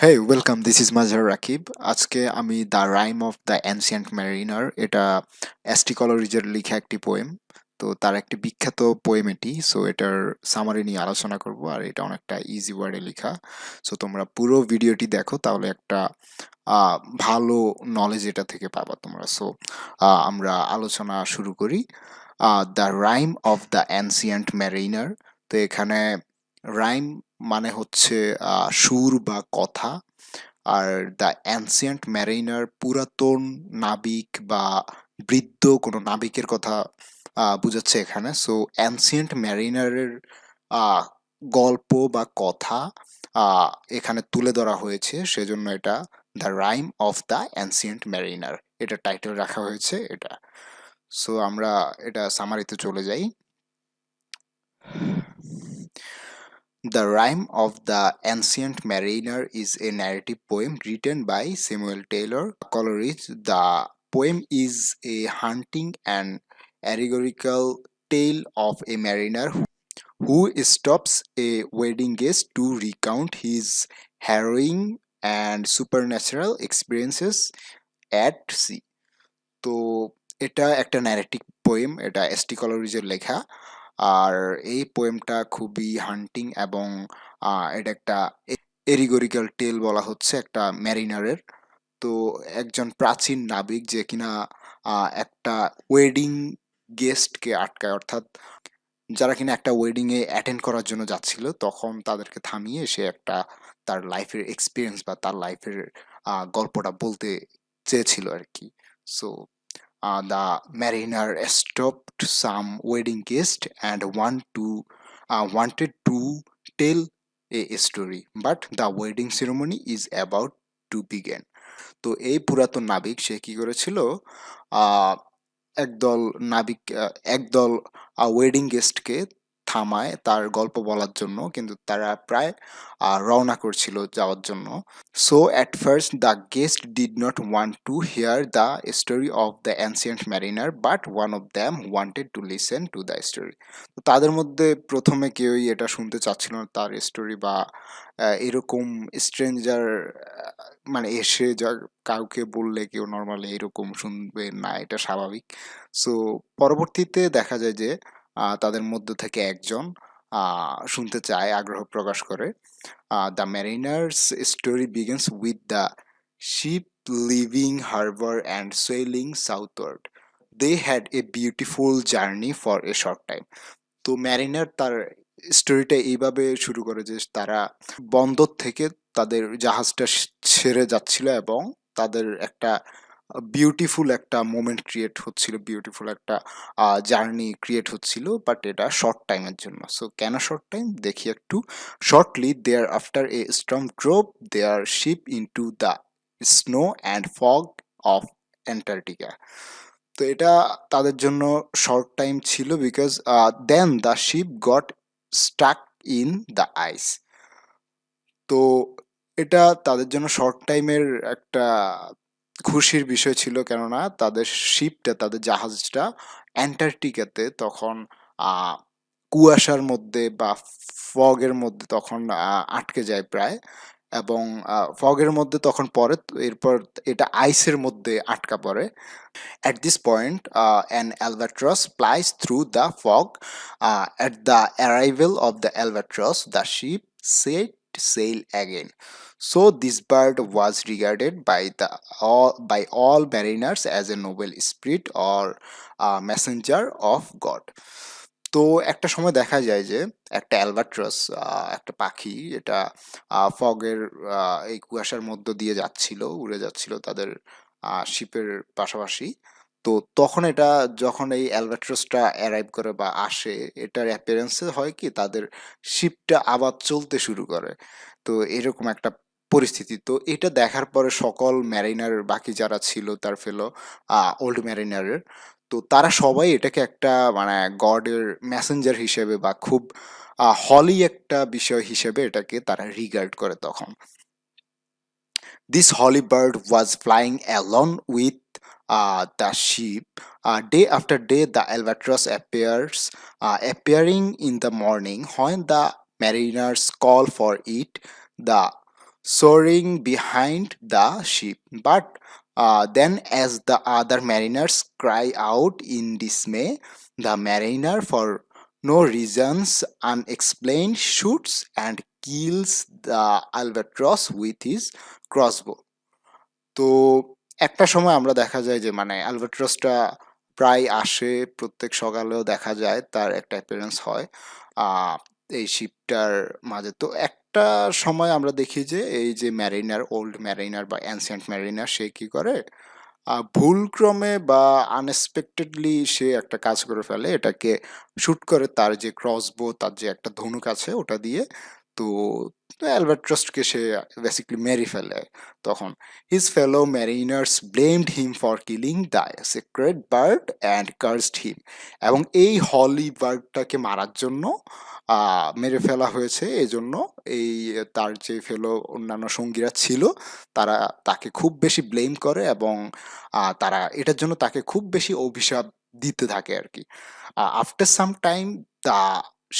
Hey welcome, this is Mazhar Rakib. আজকে আমি the rime of the ancient mariner, এটা S T কলোরিজের লেখা একটি পোয়েম। তো তার একটি বিখ্যাত পোয়েম এটি। সো এটার সামারি নিয়ে আলোচনা করব, আর এটা অনেকটা ইজি ওয়ার্ডে লেখা। সো তোমরা পুরো ভিডিওটি দেখো, তাহলে একটা আহ, ভালো নলেজ এটা থেকে পাবা তোমরা। সো আমরা আলোচনা শুরু করি। The rime of the ancient mariner. তো এখানে রাইম মানে হচ্ছে সুর বা কথা, আর দ্য অ্যানসিয়েন্ট ম্যারিনার পুরাতন নাবিক বা বৃদ্ধ কোনো নাবিকের কথা বোঝাচ্ছে এখানে। সো অ্যানসিয়েন্ট ম্যারিনারের গল্প বা কথা আহ, এখানে তুলে ধরা হয়েছে, সেজন্য এটা the rime of the ancient mariner এটা টাইটেল রাখা হয়েছে এটা। সো আমরা এটা সামারিতে চলে যাই। The Rime of the Ancient Mariner is a narrative poem written by Samuel Taylor Coleridge. The poem is a haunting and allegorical tale of a mariner who stops a wedding guest to recount his harrowing and supernatural experiences at sea. তো এটা একটা narrative poem, এটা S T কলোরিজের লেখা। আর এই পোয়েমটা খুবই হান্টিং এবং এটা একটা এরিগোরিক্যাল টেল বলা হচ্ছে একটা ম্যারিনারের। তো একজন প্রাচীন নাবিক যে কিনা একটা ওয়েডিং গেস্টকে আটকায়, অর্থাৎ যারা কিনা একটা ওয়েডিং এ অ্যাটেন্ড করার জন্য যাচ্ছিল, তখন তাদেরকে থামিয়ে সে একটা তার লাইফের এক্সপিরিয়েন্স বা তার লাইফের গল্পটা বলতে চেয়েছিল আর কি। So the mariner stopped some wedding guest and wanted to tell a story, but the wedding ceremony is about to begin. তো এই পুরাতন নাবিক সে কি করেছিল, আহ একদল নাবিক একদল ওয়েডিং গেস্টকে থামায় তার গল্প বলার জন্য, কিন্তু তারা প্রায় রওনা করছিল যাওয়ার জন্য। So at first the guest did not want to here the story of the ancient mariner, but one of them wanted to listen to the story. তো তাদের মধ্যে প্রথমে কেউই এটা শুনতে চাচ্ছিল না, তার স্টোরি বা এরকম স্ট্রেঞ্জার মানে এসে যা কাউকে বললে কেউ নর্মালি এরকম শুনবে না, এটা স্বাভাবিক। সো পরবর্তীতে দেখা যায় যে তাদের মধ্য থেকে একজন শুনতে চায়, আগ্রহ প্রকাশ করে। The mariner's story begins with the ship leaving harbour and sailing southward. They had a beautiful journey for a short time. তো ম্যারিনার তার স্টোরিটা এইভাবে শুরু করে যে তারা বন্দর থেকে তাদের জাহাজটা ছেড়ে যাচ্ছিল এবং তাদের একটা বিউটিফুল একটা মোমেন্ট ক্রিয়েট হচ্ছিল, বিউটিফুল একটা জার্নি ক্রিয়েট হচ্ছিল, বাট এটা শর্ট টাইমের জন্য। সো কেন শর্ট টাইম দেখি একটু। Shortly thereafter a storm drove their ship into the snow and fog of Antarctica. তো এটা তাদের জন্য শর্ট টাইম ছিল, because then the ship got stuck in the ice. তো এটা তাদের জন্য শর্ট টাইমের একটা খুশির বিষয় ছিল, কেননা তাদের শিপটা, তাদের জাহাজটা অ্যান্টার্কটিকাতে তখন আহ, কুয়াশার মধ্যে বা ফগের মধ্যে তখন আটকে যায় প্রায়, এবং ফগের মধ্যে তখন পড়ে, তো এরপর এটা আইসের মধ্যে আটকা পড়ে। At this point, an albatross plies through the fog. At the arrival of the albatross, the ship set sail again. So this bird was regarded by all mariners as a noble spirit or a messenger of God. তো একটা সময় দেখা যায় যে একটা Albatross, একটা পাখি, এটা ফগের এই কুয়াশার মধ্য দিয়ে যাচ্ছিল, উড়ে যাচ্ছিল তাদের শিপের পাশাপাশি। তো তখন এটা যখন এই অ্যালবাট্রসটা অ্যারাইভ করে বা আসে, এটার অ্যাপিয়ারেন্সে হয় কি তাদের শিপটা আবার চলতে শুরু করে। তো এরকম একটা পরিস্থিতি। তো এটা দেখার পরে সকল ম্যারিনার, বাকি যারা ছিল তার ফেলো ওল্ড ম্যারিনারের, তো তারা সবাই এটাকে একটা মানে গডের মেসেঞ্জার হিসেবে বা খুব হলি একটা বিষয় হিসেবে এটাকে তারা রিগার্ড করে তখন। This holy bird was flying along with the ship. Day after day, the albatross appearing in the morning when the mariners call for it. The soaring behind the ship. But then, as the other mariners cry out in dismay, the mariner, for no reasons unexplained, shoots and kills the albatross with his crossbow. তো একটা সময় আমরা দেখা যায় যে মানে অ্যালবাট্রসটা প্রায় আসে, প্রত্যেক সকালেও দেখা যায় তার একটা অ্যাপিয়ারেন্স হয় আহ, এই শিপটার মাঝে। তো একটা সময় আমরা দেখি যে এই যে ম্যারিনার, ওল্ড ম্যারিনার বা অ্যানসিয়েন্ট ম্যারিনার, সে কি করে ভুলক্রমে বা আনএক্সপেক্টেডলি সে একটা কাজ করে ফেলে, এটাকে শুট করে তার যে ক্রসবো, তার যে একটা ধনুক আছে ওটা দিয়ে। তো অ্যালবাট্রসকে সে বেসিক্যালি মেরে ফেলে তখন। His fellow mariners blamed him for killing the secret bird and cursed him. এবং এই হলি বার্ডটাকে মারার জন্য মেরে ফেলা হয়েছে, এই জন্য এই তার যে ফেলো অন্যান্য সঙ্গীরা ছিল তারা তাকে খুব বেশি ব্লেম করে, এবং তারা এটার জন্য তাকে খুব বেশি অভিশাপ দিতে থাকে আর কি। After some time the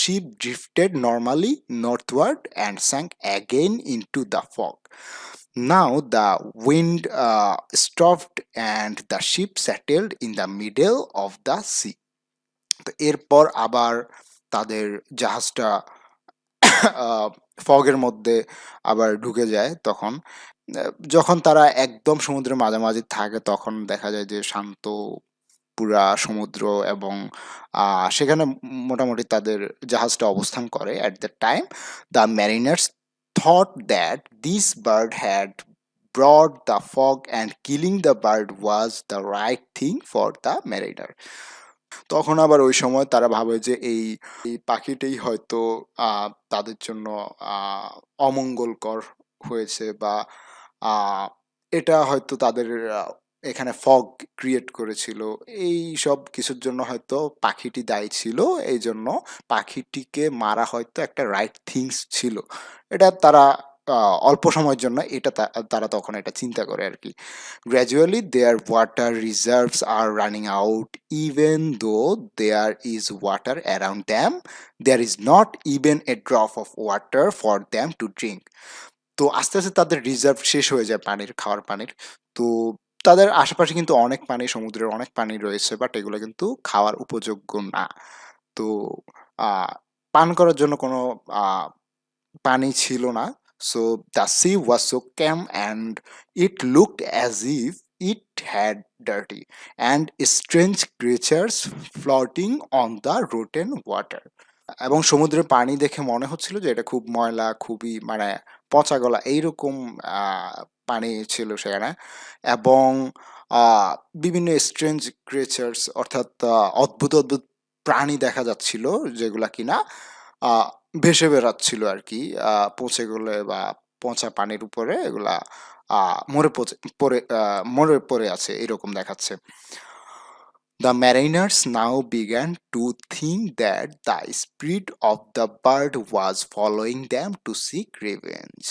ship drifted normally northward and sank again into the fog. Now the wind stopped and the ship settled in the middle of the sea. তো এরপর আবার তাদের জাহাজটা ফগের মধ্যে আবার ঢুকে যায়। তখন যখন তারা একদম সমুদ্রের মাঝামাঝি থাকে তখন দেখা যায় যে শান্ত পুরা সমুদ্র, এবং সেখানে মোটামুটি তাদের জাহাজটা অবস্থান করে। At the time the Mariners thought that this bird had brought the fog and killing the bird was the right thing for the mariner. তখন আবার ওই সময় তারা ভাবে যে এই এই পাখিটাই হয়তো তাদের জন্য অমঙ্গলকর হয়েছে, বা আহ, এটা হয়তো তাদের এখানে ফগ ক্রিয়েট করেছিল, এই সব কিছুর জন্য হয়তো পাখিটি দায়ী ছিল। এই জন্য পাখিটিকে মারা হয়তো একটা রাইট থিংস ছিল। এটা তারা অল্প সময়ের জন্য এটা তারা তখন এটা চিন্তা করে আর কি। Gradually, their water reserves are running out. Even though there is water around them, there is not even a drop of water for them to drink. তো আস্তে আস্তে তাদের রিজার্ভ শেষ হয়ে যায় পানির, খাওয়ার পানির। তো তাদের আশেপাশে কিন্তু অনেক পানি, সমুদ্রের অনেক পানি রয়েছে, বাট এগুলো কিন্তু খাওয়ার উপযোগ্য না। তো আহ, পান করার জন্য কোনো আহ, পানি ছিল না। So the sea was so calm and it looked as if it had dirty and strange creatures floating on the rotten water. এবং সমুদ্রের পানি দেখে মনে হচ্ছিল যে এটা খুব ময়লা, খুবই মানে পচা গলা এইরকম পানি ছিল সেখানে। এবং বিভিন্ন স্ট্রেঞ্জ ক্রিয়েচার্স, অর্থাৎ অদ্ভুত অদ্ভুত প্রাণী দেখা যাচ্ছিল, যেগুলা কিনা আহ, ভেসে বেড়াচ্ছিল আর কি, পচে গেলে বা পচা পানির উপরে এগুলা মরে পড়ে আছে এরকম দেখাচ্ছে। The mariners now began to think that the spirit of the bird was following them to seek revenge.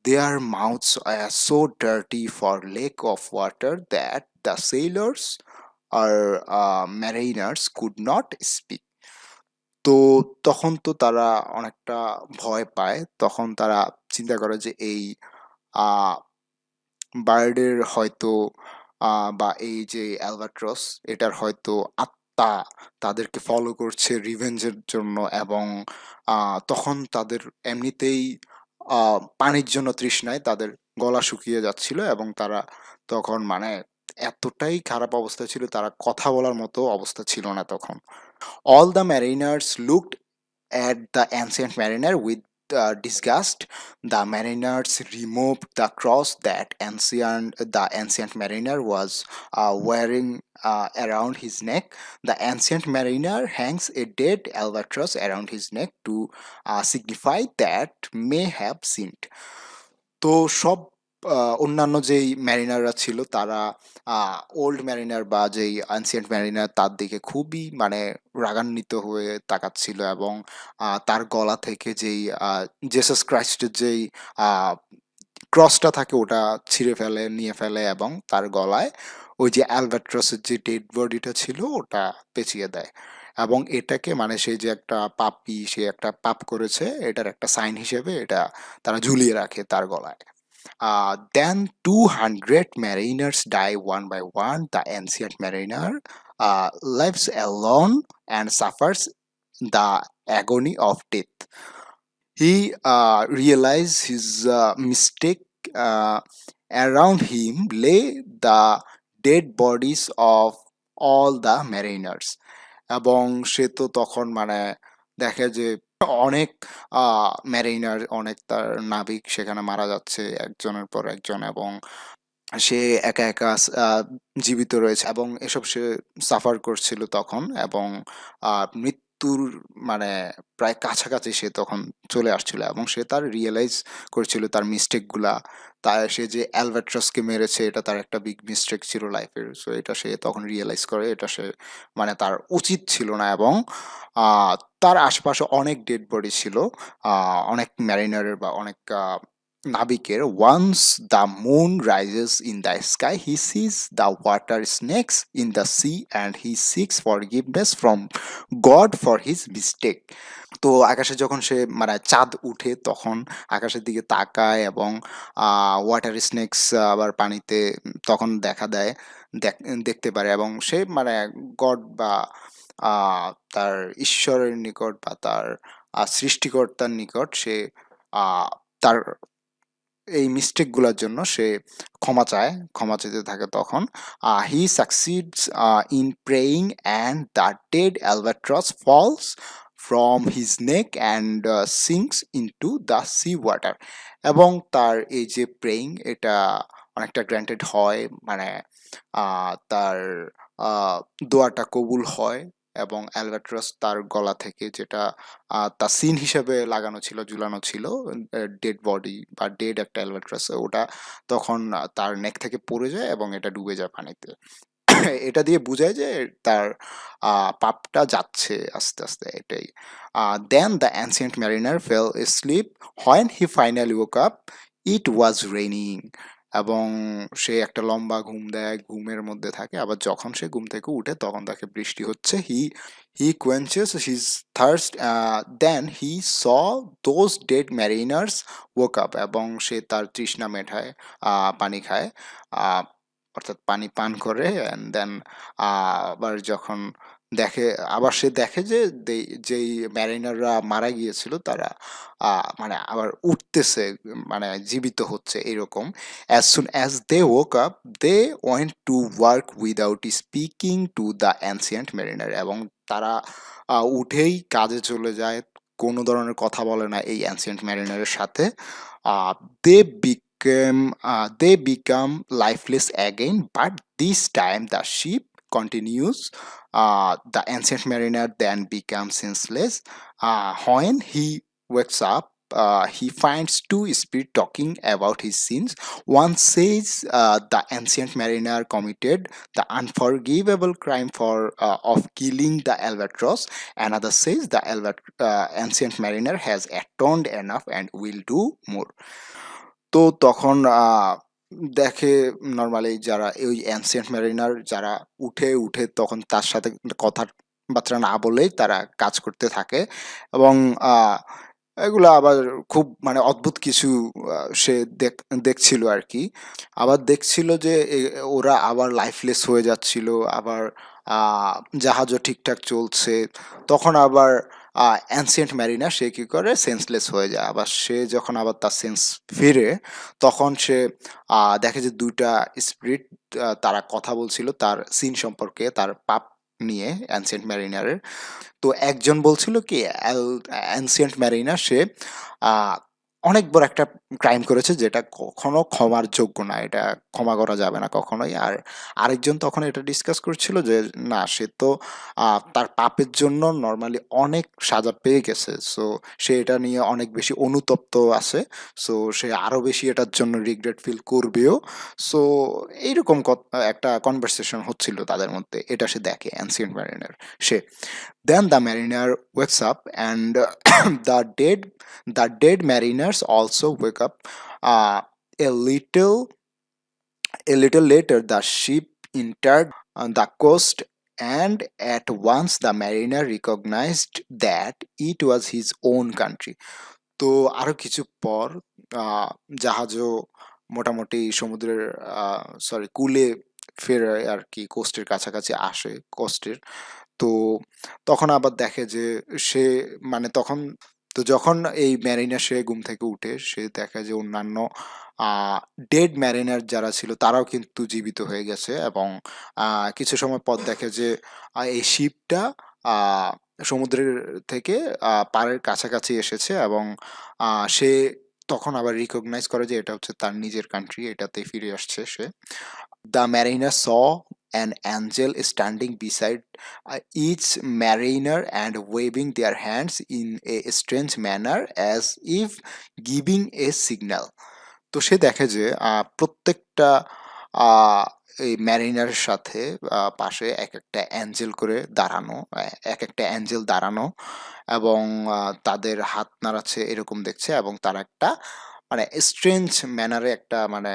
Their mouths were so dirty for lack of water that the sailors or mariners could not speak. তো তখন তো তারা অনেকটা ভয় পায়। তখন তারা চিন্তা করে যে এই বার্ডের হয়তো বা এই যে অ্যালবাট্রস, এটার হয়তো আত্মা তাদেরকে ফলো করছে রিভেঞ্জের জন্য। এবং তখন তাদের এমনিতেই পানির জন্য তৃষ্ণায় তাদের গলা শুকিয়ে যাচ্ছিল, এবং তারা তখন মানে এতটাই খারাপ অবস্থা ছিল, তারা কথা বলার মতো অবস্থা ছিল না তখন। All the mariners looked at the ancient mariner with disgust. The mariners removed the cross that the ancient mariner was wearing around his neck. The ancient mariner hangs a dead albatross around his neck to signify that may have sinned. তো সব অন্যান্য যেই ম্যারিনাররা ছিল তারা old mariner বা যেই ancient mariner তার দিকে খুবই মানে রাগান্বিত হয়ে তাকাচ্ছিল, এবং তার গলা থেকে যেই জেসাস ক্রাইস্টের যেই ক্রসটা থাকে ওটা ছিঁড়ে ফেলে, নিয়ে ফেলে, এবং তার গলায় ওই যে অ্যালবাট্রসের যে ডেড বডিটা ছিল ওটা পেঁচিয়ে দেয়। এবং এটাকে মানে সে যে একটা পাপী, সে একটা পাপ করেছে, এটার একটা সাইন হিসেবে এটা তারা ঝুলিয়ে রাখে তার গলায়। Then 200 mariners die one by one. The ancient mariner lives alone and suffers the agony of death. He realized his mistake. Uh, Around him lay the dead bodies of all the mariners. এবং সে তো তখন মানে দেখে যে অনেক mariner, অনেক তার নাবিক সেখানে মারা যাচ্ছে একজনের পর একজন, এবং সে একা একা জীবিত রয়েছে এবং এসব সে সাফার করছিল তখন, এবং মৃত্যুর মানে প্রায় কাছাকাছি সে তখন চলে আসছিল, এবং সে তার রিয়েলাইজ করছিল তার মিস্টেক গুলা। তার সে যে অ্যালবাট্রসকে মেরেছে এটা তার একটা বিগ মিস্টেক ছিল লাইফের, সো এটা সে তখন রিয়েলাইজ করে এটা সে মানে তার উচিত ছিল না। এবং আহ, তার আশপাশে অনেক ডেড বডি ছিল, অনেক ম্যারিনারের বা অনেক নাবিকের। Once the moon rises in the sky he sees the water snakes in the sea and he seeks forgiveness from God for his mistake. তো আকাশে যখন সে মানে চাঁদ উঠে তখন আকাশের দিকে তাকায়, এবং ওয়াটার স্নেকস আবার পানিতে তখন দেখা দেয়, দেখতে পারে, এবং সে মানে গড বা তার ঈশ্বরের নিকট বা তার সৃষ্টিকর্তার নিকট সে তার এই মিস্টেক গুলার জন্য সে ক্ষমা চায়, ক্ষমা চেতে থাকে তখন। He succeeds in praying and the dead albatross falls from his neck and sinks into the sea water. এবং তার এই যে প্রেয়িং এটা অনেকটা গ্র্যান্টেড হয়, মানে তার দোয়াটা কবুল হয়, এবং অ্যালবাট্রস তার গলা থেকে যেটা তার সিন হিসেবে লাগানো ছিল, ঝুলানো ছিল ডেড বডি বা ডেড একটা অ্যালবাট্রস, ওটা তখন তার নেক থেকে পড়ে যায় এবং এটা ডুবে যায় পানিতে। এটা দিয়ে বোঝায় যে তার পাপটা যাচ্ছে আস্তে আস্তে, এটাই। Then the ancient mariner fell sleep when he finally woke up it was raining. এবং সে একটা লম্বা ঘুম দেয়, ঘুমের মধ্যে থাকে, আবার যখন সে ঘুম থেকে উঠে তখন তাকে বৃষ্টি হচ্ছে। হি quenches his thirst, then he saw those dead mariners woke up, এবং সে তার তৃষ্ণা মেটায়, পানি খায়, আহ, অর্থাৎ পানি পান করে। অ্যান্ড দেন আবার যখন দেখে, আবার সে দেখে যে যেই ম্যারিনাররা মারা গিয়েছিল তারা মানে আবার উঠতেছে, মানে জীবিত হচ্ছে এরকম। as soon as they woke up they went to work without speaking to the ancient mariner, এবং তারা উঠেই কাজে চলে যায়, কোনো ধরনের কথা বলে না এই অ্যানসিয়েন্ট ম্যারিনারের সাথে। দে they become lifeless again, but this time the ship continues. The ancient mariner then becomes senseless. When he wakes up, he finds two spirits talking about his sins. One says the ancient mariner committed the unforgivable crime of killing the albatross. Another says the ancient mariner has atoned enough and will do more. তো তখন দেখে normally যারা ওই ancient mariner যারা উঠে তখন তার সাথে কথাবার্তা না বলেই তারা কাজ করতে থাকে, এবং এগুলো আবার খুব মানে অদ্ভুত কিছু সে দেখছিল আর কি। আবার দেখছিল যে ওরা আবার লাইফলেস হয়ে যাচ্ছিল, আবার জাহাজও ঠিকঠাক চলছে, তখন আবার অ্যানসিয়েন্ট ম্যারিনা সে কি করে সেন্সলেস হয়ে যায়। আবার সে যখন আবার তার সেন্স ফিরে তখন সে দেখে যে দুইটা স্পিরিট তারা কথা বলছিল তার সিন সম্পর্কে, তার পাপ নিয়ে অ্যানসিয়েন্ট ম্যারিনারের। তো একজন বলছিল কি অ্যানসিয়েন্ট ম্যারিনা সে আহ, অনেক বড় একটা ক্রাইম করেছে যেটা কখনো ক্ষমার যোগ্য না, এটা ক্ষমা করা যাবে না কখনোই। আর আরেকজন তখন এটা ডিসকাস করছিল যে না, সে তো তার পাপের জন্য নর্মালি অনেক সাজা পেয়ে গেছে, সো সে এটা নিয়ে অনেক বেশি অনুতপ্ত আছে, সো সে আরো বেশি এটার জন্য রিগ্রেট ফিল করবেও। সো এইরকম একটা কনভারসেশন হচ্ছিল তাদের মধ্যে, এটা সে দেখে ancient mariner say. Then the mariner wakes up, and the dead mariners also wake up. Uh, a little a little later, the ship entered the coast and at once the mariner recognized that it was his own country. তো আরো কিছু পর জাহাজও মোটামুটি সমুদ্রের কূলে ফেরে আর কি, কোস্টের কাছাকাছি আসে, কোস্টের। তো তখন আবার দেখে যে সে মানে তখন তো যখন এই ম্যারিনার সে ঘুম থেকে উঠে সে দেখে যে অন্যান্য ডেড ম্যারিনার যারা ছিল তারাও কিন্তু জীবিত হয়ে গেছে, এবং কিছু সময় পর দেখে যে এই শিপটা সমুদ্রের থেকে পাড়ের কাছাকাছি এসেছে, এবং সে তখন আবার রিকগনাইজ করে যে এটা হচ্ছে তার নিজের কান্ট্রি, এটাতে ফিরে আসছে সে। The mariner saw an angel standing beside each mariner and waving their hands in a strange manner as if giving a signal. তো সে দেখে যে প্রত্যেকটা আহ, এই ম্যারিনারের সাথে পাশে এক একটা অ্যাঞ্জেল করে দাঁড়ানো, এক একটা অ্যাঞ্জেল দাঁড়ানো, এবং তাদের হাত নাড়াচ্ছে এরকম দেখছে, এবং তারা একটা মানে স্ট্রেঞ্জ ম্যানারে একটা মানে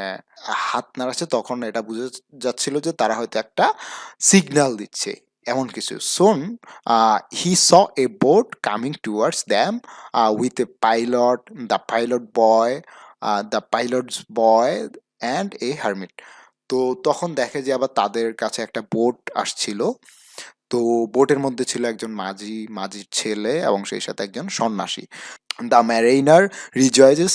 হাত নাড়াচ্ছে, তখন এটা বুঝে যাচ্ছিল যে তারা হয়তো একটা সিগন্যাল দিচ্ছে এমন কিছু। Soon he saw a boat coming towards them with a pilot, the pilot boy, the pilot's boy and a hermit. তো তখন দেখে যে আবার তাদের কাছে একটা বোট আসছিল। তো বোটের মধ্যে ছিল একজন মাঝির ছেলে এবং সেই সাথে একজন সন্ন্যাসী। The mariner rejoices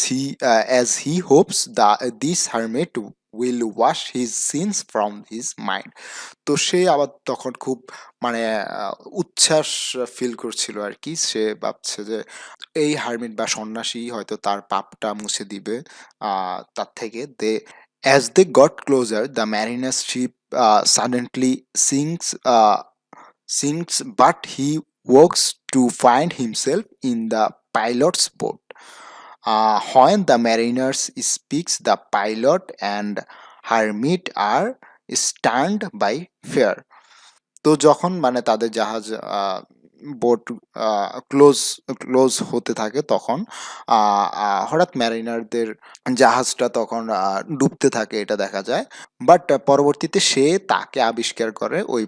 as he hopes that this hermit will wash his sins from his mind. তো সে আবার তখন খুব মানে উচ্ছ্বাস ফিল করছিল আর কি। সে ভাবছে যে এই হারমিট বা সন্ন্যাসী হয়তো তার পাপটা মুছে দিবে তার থেকে। as they got closer, the mariner's ship suddenly sinks, but he wakes to find himself in the pilot's boat. When the mariners speaks, the pilot and hermit are stunned by fear. তো যখন মানে তাদের জাহাজ boat close close হতে থাকে তখন হঠাৎ ম্যারিনারদের জাহাজটা তখন ডুবতে থাকে, এটা দেখা যায়। বাট পরবর্তীতে সে তাকে আবিষ্কার করে ওই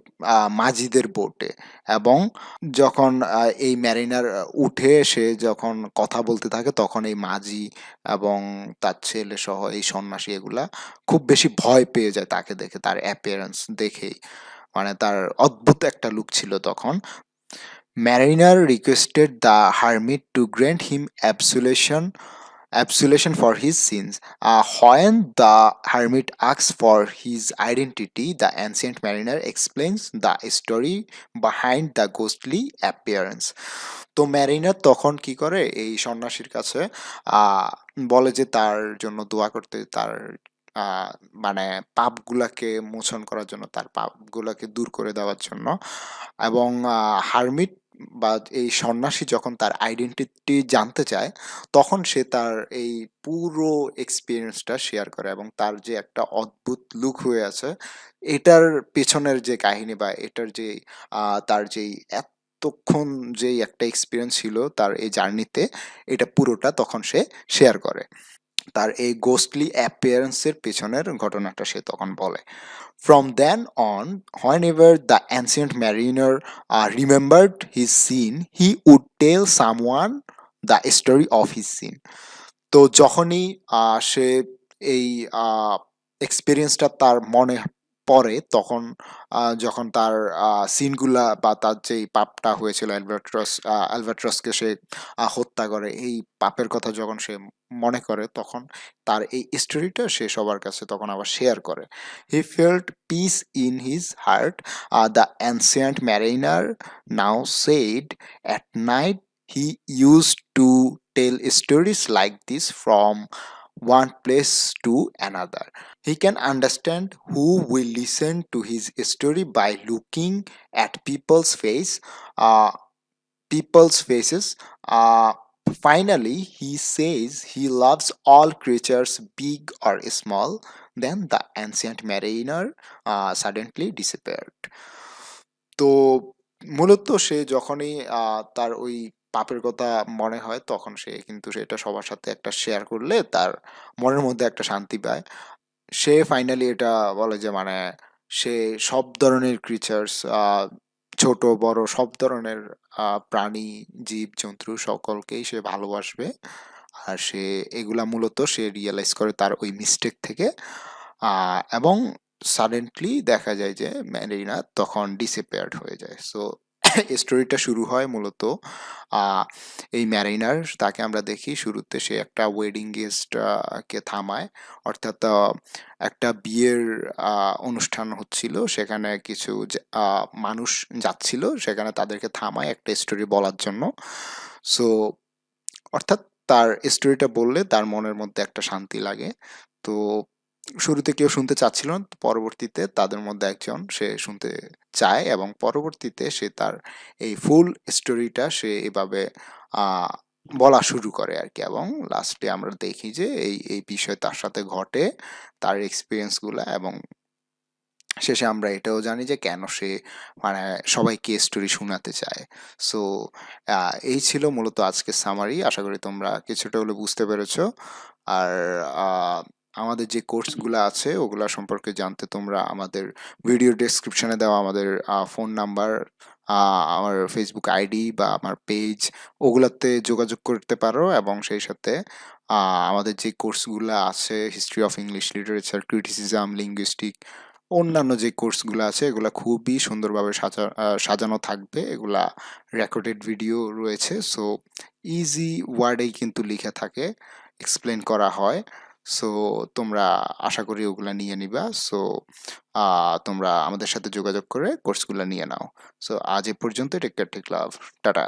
মাঝিদের বোটে, এবং যখন এই ম্যারিনার উঠে সে যখন কথা বলতে থাকে তখন এই মাঝি এবং তার ছেলে সহ এই সন্ন্যাসী এগুলা খুব বেশি ভয় পেয়ে যায় তাকে দেখে, তার অ্যাপিয়ারেন্স দেখেই। মানে তার অদ্ভুত একটা লুক ছিল তখন। Mariner requested the hermit to grant him absolution for his sins. When the hermit asks for his identity, the ancient mariner explains the story behind the ghostly appearance. তো ম্যারিনার তখন কি করে এই সন্ন্যাসীর কাছে আহ, বলে যে তার জন্য দোয়া করতে, তার আহ, মানে পাপগুলাকে মোচন করার জন্য, তার পাপগুলাকে দূর করে দেওয়ার জন্য। এবং হারমিট বা এই সন্ন্যাসী যখন তার আইডেন্টিটি জানতে চায় তখন সে তার এই পুরো এক্সপিরিয়েন্সটা শেয়ার করে, এবং তার যে একটা অদ্ভুত লুক হয়ে আছে এটার পেছনের যে কাহিনী বা এটার যে তার যেই এতক্ষণ যেই একটা এক্সপিরিয়েন্স ছিল তার এই জার্নিতে, এটা পুরোটা তখন সে শেয়ার করে। তার এই গোস্টলি অ্যাপিয়ারেন্সের পেছনের ঘটনাটা সে তখন বলে। From then on, whenever the ancient mariner remembered his scene, he would tell someone the story of his scene. তো যখনই সে এই এক্সপিরিয়েন্সটা তার মনে পড়ে তখন যখন তার সিনগুলা বা তার যেই পাপটা হয়েছিল অ্যালবাট্রসকে সে হত্যা করে, এই পাপের কথা যখন সে মনে করে তখন তার এই স্টোরিটা সে সবার কাছে তখন আবার শেয়ার করে। He felt piece in his heart, the ancient mariner now said at night he use to tell stories like this from one place to another. He can understand who will listen to his story by looking at people's faces. Finally, he says he loves all creatures, big or small. Then the ancient mariner suddenly disappeared. তো মূলত সে যখনই তার ওই পাপের কথা মনে হয় তখন সে কিন্তু সেটা সবার সাথে একটা শেয়ার করলে তার মনের মধ্যে একটা শান্তি পায়। সে ফাইনালি এটা বলে যে মানে সে সব ধরনের ক্রিচার্স, ছোট বড় সব ধরনের প্রাণী, জীব-জন্তু সকলকেই সে ভালোবাসবে। আর সে এগুলা মূলত সে রিয়ালাইজ করে তার ওই মিস্টেক থেকে। এবং সাডেনলি দেখা যায় যে ম্যারিনা তখন ডিসঅ্যাপিয়ার্ড হয়ে যায়। সো স্টোরিটা শুরু হয় মূলত আহ, এই ম্যারিনার, তাকে আমরা দেখি শুরুতে সে একটা ওয়েডিং গেস্ট কে থামায়, অর্থাৎ একটা বিয়ের অনুষ্ঠান হচ্ছিল, সেখানে কিছু মানুষ যাচ্ছিল, সেখানে তাদেরকে থামায় একটা স্টোরি বলার জন্য। সো অর্থাৎ তার স্টোরিটা বললে তার মনের মধ্যে একটা শান্তি লাগে। তো শুরুতে কেউ শুনতে চাচ্ছিল না, পরবর্তীতে তাদের মধ্যে একজন সে শুনতে চায় এবং পরবর্তীতে সে তার এই ফুল স্টোরিটা সে এভাবে আহ, বলা শুরু করে আর কি। এবং লাস্টে আমরা দেখি যে এই এই বিষয় তার সাথে ঘটে, তার এক্সপিরিয়েন্স গুলা, এবং শেষে আমরা এটাও জানি যে কেন সে মানে সবাইকে স্টোরি শোনাতে চায়। সো এই ছিল মূলত আজকের সামারি। আশা করি তোমরা কিছুটা হলে বুঝতে পেরেছো। আর আহ, আমাদের যে কোর্সগুলো আছে ওগুলা সম্পর্কে জানতে তোমরা আমাদের ভিডিও ডেসক্রিপশনে দেওয়া আমাদের ফোন নাম্বার, আমার ফেসবুক আইডি বা আমার পেজ, ওগুলাতে যোগাযোগ করতে পারো। এবং সেই সাথে আমাদের যে কোর্সগুলো আছে, history of English literature, criticism, linguistic, অন্যান্য যে কোর্সগুলো আছে এগুলা খুবই সুন্দরভাবে সাজানো থাকবে। এগুলা রেকর্ডেড ভিডিও রয়েছে। সো ইজি ওয়ার্ডেই কিন্তু লিখে থাকে, এক্সপ্লেন করা হয়। সো তোমরা আশা করি ওগুলা নিয়ে নিবা। সো তোমরা আমাদের সাথে যোগাযোগ করে কোর্সগুলো নিয়ে নাও। সো আজ এ পর্যন্ত। টেক কেয়ার, টেক লাভ, টাটা।